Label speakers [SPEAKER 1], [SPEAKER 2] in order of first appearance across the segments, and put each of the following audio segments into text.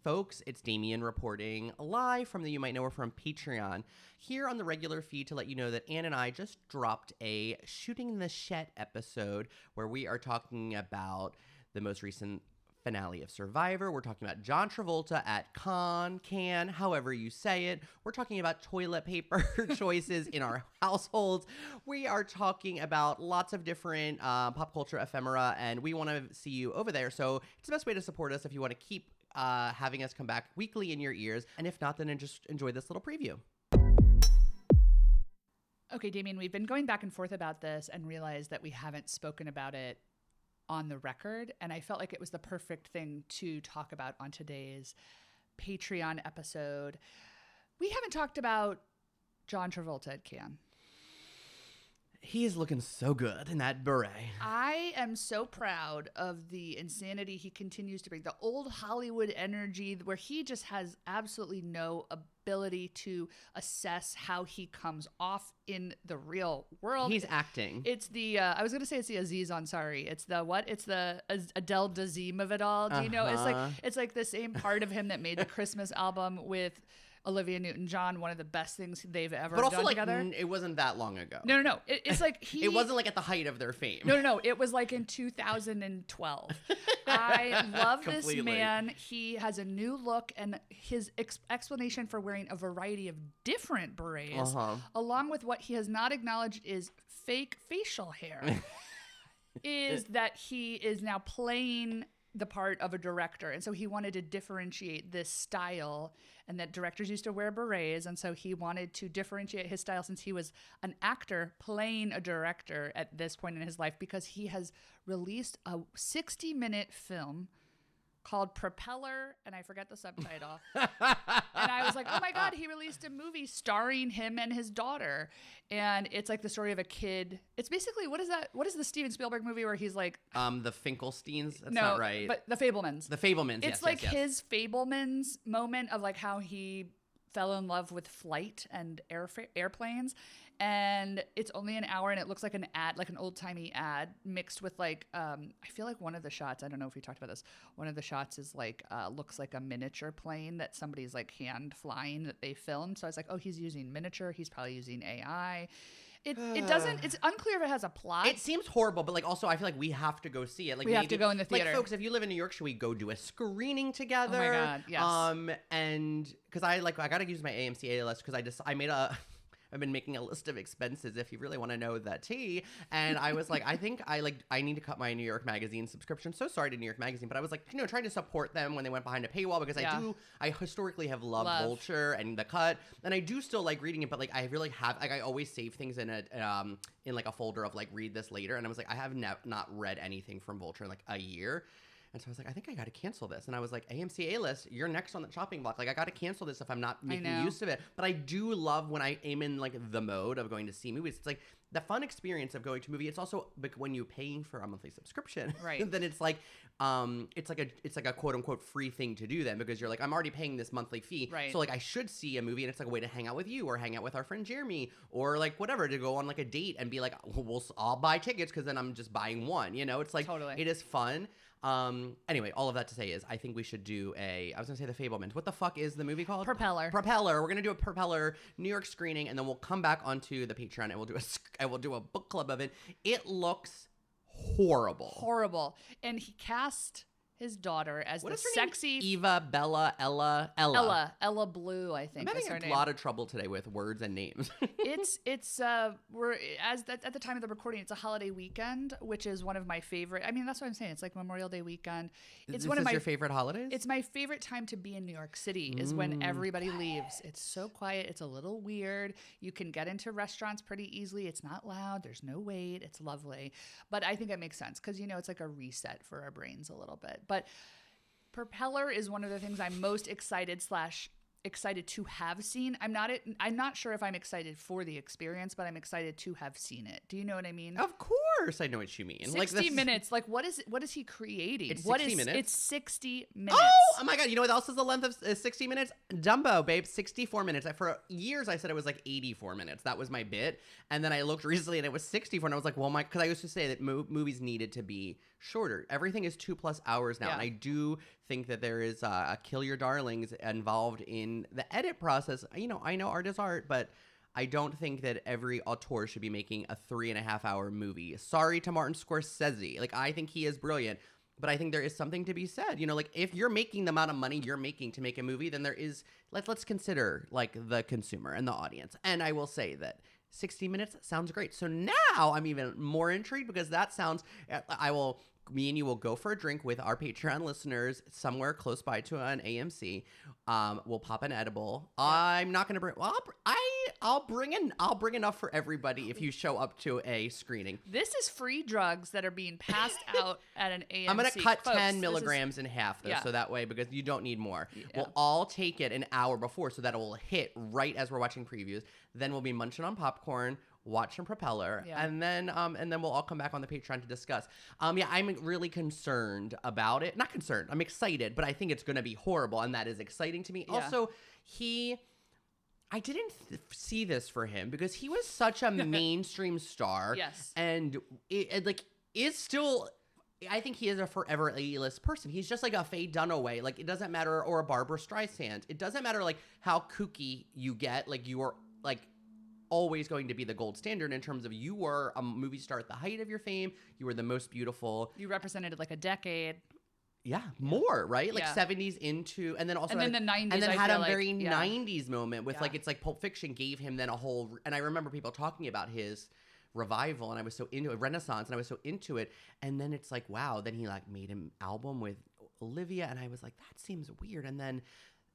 [SPEAKER 1] Folks, it's Damien reporting live from the You Might Know Her From Patreon, here on the regular feed to let you know that Anne and I just dropped a Shooting the Shet episode where we are talking about the most recent finale of Survivor. We're talking about John Travolta at Cannes, however you say it. We're talking about toilet paper choices in our households. We are talking about lots of different pop culture ephemera, and we want to see you over there. So it's the best way to support us if you want to keep having us come back weekly in your ears. And if not, then just enjoy this little preview.
[SPEAKER 2] Okay, Damien, we've been going back and forth about this and realized that we haven't spoken about it on the record. And I felt like it was the perfect thing to talk about on today's Patreon episode. We haven't talked about John Travolta at Cannes.
[SPEAKER 1] He is looking so good in that beret.
[SPEAKER 2] I am so proud of the insanity he continues to bring. The old Hollywood energy where he just has absolutely no ability to assess how he comes off in the real world.
[SPEAKER 1] He's acting.
[SPEAKER 2] It's the, I was going to say it's the Aziz Ansari. It's the what? It's the Adele Dazeem of it all. Do you know? It's like the same part of him that made the Christmas album with Olivia Newton-John, one of the best things they've ever
[SPEAKER 1] but also,
[SPEAKER 2] done
[SPEAKER 1] like,
[SPEAKER 2] together.
[SPEAKER 1] It wasn't that long ago.
[SPEAKER 2] No. It's like he...
[SPEAKER 1] It wasn't like at the height of their fame.
[SPEAKER 2] No. It was like in 2012. I love this man. He has a new look, and his explanation for wearing a variety of different berets, along with what he has not acknowledged is fake facial hair, is that he is now playing the part of a director. And so he wanted to differentiate this style, and that directors used to wear berets. And so he wanted to differentiate his style since he was an actor playing a director at this point in his life, because he has released a 60-minute film called Propeller, and I forget the subtitle. And I was like, oh my God, he released a movie starring him and his daughter. And it's like the story of a kid. It's basically, what is that? What is the Steven Spielberg movie where he's like...
[SPEAKER 1] The Finkelsteins? That's not right.
[SPEAKER 2] But The Fabelmans.
[SPEAKER 1] The Fabelmans,
[SPEAKER 2] It's like his Fabelmans moment of like how he fell in love with flight and airplanes. And it's only an hour, and it looks like an ad, like an old-timey ad mixed with like, I feel like one of the shots, I don't know if we talked about this, one of the shots is like, looks like a miniature plane that somebody's like hand flying that they filmed. So I was like, oh, he's using miniature. He's probably using AI. It doesn't, it's unclear if it has a plot.
[SPEAKER 1] It seems horrible, but like also I feel like we have to go see it. Like
[SPEAKER 2] we have to go in the theater.
[SPEAKER 1] Like, folks, if you live in New York, should we go do a screening together?
[SPEAKER 2] Oh my God, yes.
[SPEAKER 1] And because I got to use my AMC list because I've been making a list of expenses if you really want to know that tea. And I was like, I need to cut my New York Magazine subscription. So sorry to New York Magazine, but I was like, trying to support them when they went behind a paywall, because I historically have loved Vulture and The Cut, and I do still like reading it, but like I really have, like I always save things in like a folder of like read this later. And I was like, I have not read anything from Vulture in like a year. And so I was like, I think I got to cancel this. And I was like, AMC A-list, you're next on the chopping block. Like, I got to cancel this if I'm not making use of it. But I do love when I am in, like, the mode of going to see movies. It's like the fun experience of going to a movie. It's also, like, when you're paying for a monthly subscription,
[SPEAKER 2] right?
[SPEAKER 1] Then it's like a quote-unquote free thing to do then, because you're like, I'm already paying this monthly fee.
[SPEAKER 2] Right.
[SPEAKER 1] So, like, I should see a movie, and it's like a way to hang out with you or hang out with our friend Jeremy or, like, whatever, to go on, like, a date and be like, I'll buy tickets because then I'm just buying one. It's like,
[SPEAKER 2] totally.
[SPEAKER 1] It is fun. Anyway, all of that to say is I think we should do I was going to say The Fabelmans. What the fuck is the movie called?
[SPEAKER 2] Propeller.
[SPEAKER 1] We're going to do a Propeller New York screening, and then we'll come back onto the Patreon and we'll do a book club of it. It looks horrible. And he cast his daughter as the sexy Eva, Bella,
[SPEAKER 2] Ella Blue, I think.
[SPEAKER 1] I'm having a lot of trouble today with words and names.
[SPEAKER 2] We're at the time of the recording, it's a holiday weekend, which is one of my favorite. I mean, that's what I'm saying. It's like Memorial Day weekend. It's one of my
[SPEAKER 1] your favorite holidays.
[SPEAKER 2] It's my favorite time to be in New York City is when everybody leaves. It's so quiet. It's a little weird. You can get into restaurants pretty easily. It's not loud. There's no wait. It's lovely. But I think it makes sense because it's like a reset for our brains a little bit. But Propeller is one of the things I'm most excited to have seen. I'm not sure if I'm excited for the experience, but I'm excited to have seen it. Do you know what I mean?
[SPEAKER 1] Of course. course I know what you mean.
[SPEAKER 2] 60 minutes. Like, what is he creating?
[SPEAKER 1] It's 60 minutes.
[SPEAKER 2] It's 60 minutes.
[SPEAKER 1] Oh my God. You know what else is the length of 60 minutes? Dumbo, babe. 64 minutes. For years, I said it was like 84 minutes. That was my bit. And then I looked recently and it was 64. And I was like, well, because I used to say that movies needed to be shorter. Everything is 2+ hours now.
[SPEAKER 2] Yeah.
[SPEAKER 1] And I do think that there is a kill your darlings involved in the edit process. You know, I know art is art, but I don't think that every auteur should be making a 3.5-hour movie. Sorry to Martin Scorsese. Like, I think he is brilliant, but I think there is something to be said. You know, like, if you're making the amount of money you're making to make a movie, then there is, let's consider, like, the consumer and the audience. And I will say that 60 minutes sounds great. So now I'm even more intrigued because that sounds, me and you will go for a drink with our Patreon listeners somewhere close by to an AMC. We'll pop an edible. Yeah. I'm not going to bring, well, I'll bring enough for everybody if you show up to a screening.
[SPEAKER 2] This is free drugs that are being passed out at an AMC.
[SPEAKER 1] I'm going to cut 10 milligrams in half, though, so that way, because you don't need more. Yeah. We'll all take it an hour before so that it will hit right as we're watching previews. Then we'll be munching on popcorn, watching Propeller, and then we'll all come back on the Patreon to discuss. I'm really concerned about it. Not concerned. I'm excited, but I think it's going to be horrible, and that is exciting to me. Yeah. Also, I didn't see this for him because he was such a mainstream star.
[SPEAKER 2] Yes.
[SPEAKER 1] And is still, I think he is a forever A-list person. He's just like a Faye Dunaway. Like, it doesn't matter, or a Barbara Streisand. It doesn't matter, like, how kooky you get. Like, you are, like, always going to be the gold standard in terms of you were a movie star at the height of your fame. You were the most beautiful.
[SPEAKER 2] You represented like a decade.
[SPEAKER 1] Yeah, more, right? Like 70s into, and then also,
[SPEAKER 2] and then the 90s,
[SPEAKER 1] and then
[SPEAKER 2] I
[SPEAKER 1] had a
[SPEAKER 2] feel
[SPEAKER 1] very 90s moment with like, it's like Pulp Fiction gave him then a whole, and I remember people talking about his revival, and I was so into it, Renaissance, and I was so into it, and then it's like, wow, then he like made an album with Olivia, and I was like, that seems weird, and then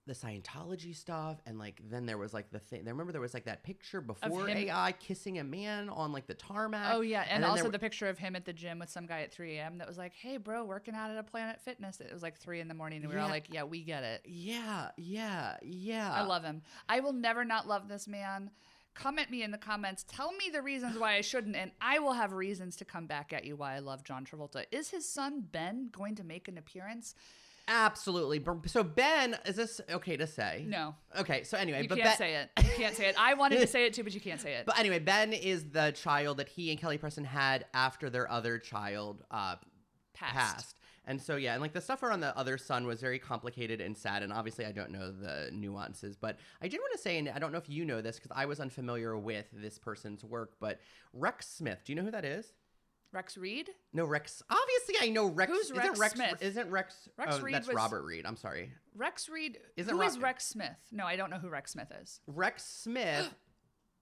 [SPEAKER 1] the Scientology stuff, and like then there was like the thing. I remember there was like that picture before AI kissing a man on like the tarmac.
[SPEAKER 2] Oh yeah, and also the picture of him at the gym with some guy at 3 a.m. that was like, "Hey, bro, working out at a Planet Fitness." It was like 3 a.m, and we were all like, "Yeah, we get it."
[SPEAKER 1] Yeah.
[SPEAKER 2] I love him. I will never not love this man. Comment me in the comments. Tell me the reasons why I shouldn't, and I will have reasons to come back at you why I love John Travolta. Is his son Ben going to make an appearance?
[SPEAKER 1] Absolutely. So Ben, is this okay to say?
[SPEAKER 2] No.
[SPEAKER 1] Okay. So anyway,
[SPEAKER 2] you can't say it. You can't say it. I wanted to say it too, but you can't say it.
[SPEAKER 1] But anyway, Ben is the child that he and Kelly Preston had after their other child passed. And so and like the stuff around the other son was very complicated and sad. And obviously, I don't know the nuances, but I did want to say, and I don't know if you know this because I was unfamiliar with this person's work, but Rex Smith. Do you know who that is?
[SPEAKER 2] Rex Reed?
[SPEAKER 1] No, Rex. Obviously, I know Rex.
[SPEAKER 2] Who's Rex Smith?
[SPEAKER 1] Isn't Rex?
[SPEAKER 2] Rex Reed
[SPEAKER 1] that's Robert Reed. I'm sorry.
[SPEAKER 2] Rex Reed.
[SPEAKER 1] Who
[SPEAKER 2] is Rex Smith? No, I don't know who Rex Smith is.
[SPEAKER 1] Rex Smith.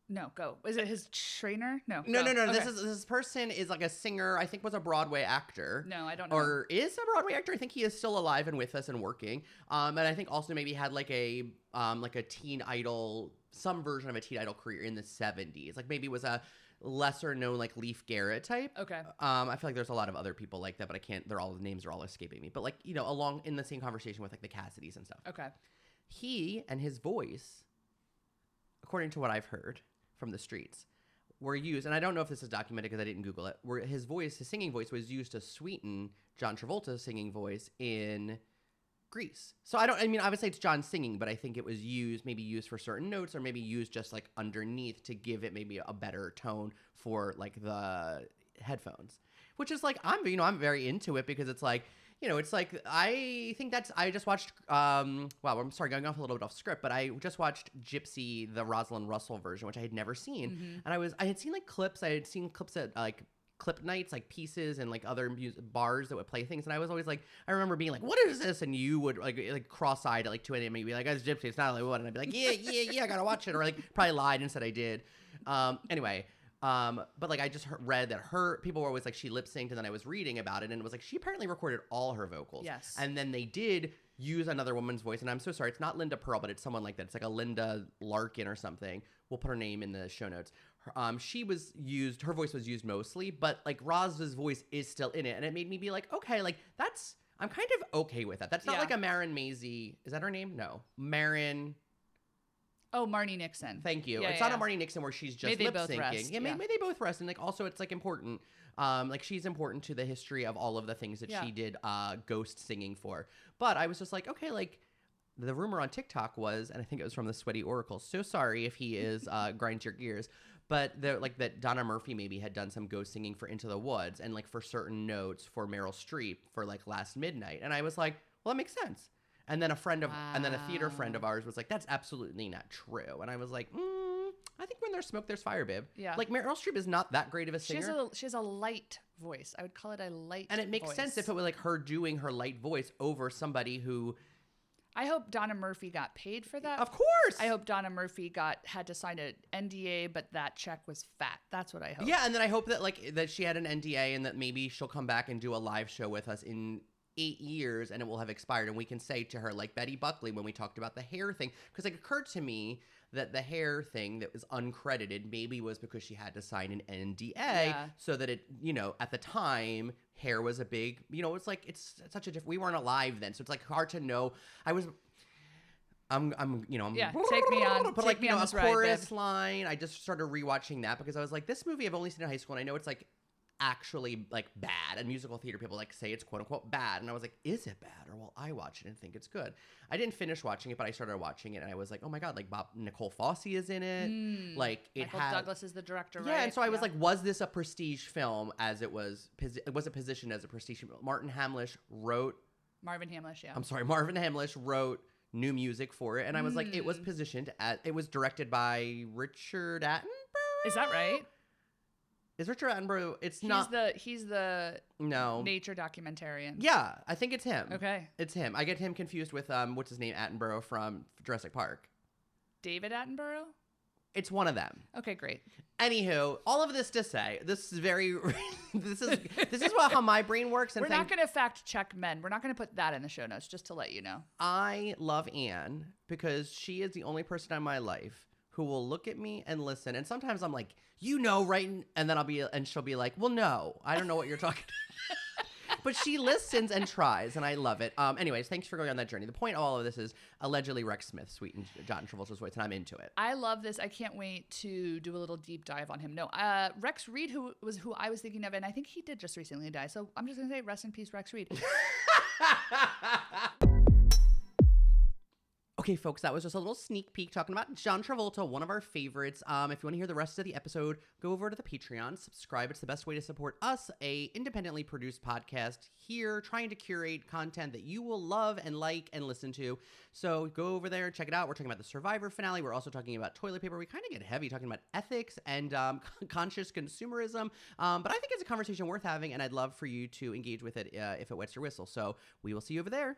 [SPEAKER 2] No, go. Is it his trainer? No.
[SPEAKER 1] No.
[SPEAKER 2] Okay.
[SPEAKER 1] This person is like a singer. I think was a Broadway actor.
[SPEAKER 2] No, I don't know.
[SPEAKER 1] Or is a Broadway actor. I think he is still alive and with us and working. And I think also maybe had like a teen idol, some version of a teen idol career in the 70s. Like maybe was a lesser known like Leif Garrett type.
[SPEAKER 2] Okay.
[SPEAKER 1] I feel like there's a lot of other people like that, but I can't. The names are all escaping me. But like along in the same conversation with like the Cassidys and stuff.
[SPEAKER 2] Okay.
[SPEAKER 1] He and his voice, according to what I've heard from the streets, were used, and I don't know if this is documented because I didn't Google it. Where his singing voice was used to sweeten John Travolta's singing voice in Grease. So obviously it's John singing, but I think it was maybe used for certain notes, or maybe used just like underneath to give it maybe a better tone for like the headphones, which is like, I'm very into it because it's like, it's like, I think I just watched, I'm sorry, going off a little bit off script, but I just watched Gypsy, the Rosalind Russell version, which I had never seen. And I had seen like clips, at like clip nights, like Pieces and like other bars that would play things, and I was always like, I remember being like, what is this? And you would like cross-eyed at like 2 a.m. and you'd be like, it's Gypsy, it's not like what? And I'd be like, yeah, I gotta watch it, or like probably lied and said I did. Anyway, but like I just read that people were always like, she lip synced, and then I was reading about it, and it was like she apparently recorded all her vocals.
[SPEAKER 2] Yes. And
[SPEAKER 1] then they did use another woman's voice, and I'm so sorry, it's not Linda Pearl, but it's someone like that. It's like a Linda Larkin or something. We'll put her name in the show notes. Her voice was used mostly, but like Roz's voice is still in it, and it made me be like, okay, like I'm kind of okay with that. That's not like a Marin Maisie. Is that her name? No, Marin.
[SPEAKER 2] Oh, Marnie Nixon.
[SPEAKER 1] Thank you. It's not a Marnie Nixon where she's just lip syncing.
[SPEAKER 2] May
[SPEAKER 1] Like she's important to the history of all of the things that she did ghost singing for. But I was just like, okay, like the rumor on TikTok was, and I think it was from the Sweaty Oracle. So sorry if he is grinds your gears. But like that Donna Murphy maybe had done some ghost singing for Into the Woods and like for certain notes for Meryl Streep for like Last Midnight. And I was like, well, that makes sense. And then and then a theater friend of ours was like, that's absolutely not true. And I was like, I think when there's smoke, there's fire, babe.
[SPEAKER 2] Yeah.
[SPEAKER 1] Like Meryl Streep is not that great of a singer.
[SPEAKER 2] She has a light voice. I would call it a light
[SPEAKER 1] And it makes
[SPEAKER 2] voice.
[SPEAKER 1] sense if it was like her doing her light voice over somebody who...
[SPEAKER 2] I hope Donna Murphy got paid for that.
[SPEAKER 1] Of course.
[SPEAKER 2] I hope Donna Murphy had to sign an NDA, but that check was fat. That's what I hope.
[SPEAKER 1] Yeah, and then I hope that that she had an NDA and that maybe she'll come back and do a live show with us in 8 years and it will have expired and we can say to her, like Betty Buckley when we talked about the hair thing, because it occurred to me that the hair thing that was uncredited maybe was because she had to sign an NDA so that it, at the time, hair was a big, it's like, it's such a different, we weren't alive then. So it's like hard to know. I'm
[SPEAKER 2] take me on,
[SPEAKER 1] but
[SPEAKER 2] take
[SPEAKER 1] like,
[SPEAKER 2] me on
[SPEAKER 1] a
[SPEAKER 2] this
[SPEAKER 1] chorus
[SPEAKER 2] ride,
[SPEAKER 1] line. I just started rewatching that because I was like, this movie I've only seen in high school and I know it's like actually like bad, and musical theater people like say it's quote unquote bad, and I was like, is it bad, or will I watch it and think it's good? I didn't finish watching it, but I started watching it and I was like, oh my god, like Nicole Fossey is in it, like
[SPEAKER 2] Michael Douglas is the director, right?
[SPEAKER 1] Yeah, and so I was like, was this a prestige film as it was it positioned as a prestige film? Marvin Hamlish wrote new music for it, and I was like, it was positioned it was directed by Richard Attenborough.
[SPEAKER 2] Is that right?
[SPEAKER 1] Is Richard Attenborough?
[SPEAKER 2] He's the nature documentarian.
[SPEAKER 1] Yeah, I think it's him.
[SPEAKER 2] Okay.
[SPEAKER 1] It's him. I get him confused with what's his name, Attenborough from Jurassic Park.
[SPEAKER 2] David Attenborough?
[SPEAKER 1] It's one of them.
[SPEAKER 2] Okay, great.
[SPEAKER 1] Anywho, all of this to say, this is how my brain works. And
[SPEAKER 2] we're not going to fact check men. We're not going to put that in the show notes, just to let you know.
[SPEAKER 1] I love Anne because she is the only person in my life who will look at me and listen. And sometimes I'm like, right? And then she'll be like, well, no, I don't know what you're talking about. But she listens and tries, and I love it. Anyways, thanks for going on that journey. The point of all of this is allegedly Rex Smith sweetened John Travolta's voice, and I'm into it.
[SPEAKER 2] I love this. I can't wait to do a little deep dive on him. No, Rex Reed, who I was thinking of, and I think he did just recently die. So I'm just going to say rest in peace, Rex Reed.
[SPEAKER 1] Okay, folks, that was just a little sneak peek talking about John Travolta, one of our favorites. If you want to hear the rest of the episode, go over to the Patreon, subscribe. It's the best way to support us, a independently produced podcast here, trying to curate content that you will love and like and listen to. So go over there, check it out. We're talking about the Survivor finale. We're also talking about toilet paper. We kind of get heavy talking about ethics and conscious consumerism. But I think it's a conversation worth having, and I'd love for you to engage with it if it wets your whistle. So we will see you over there.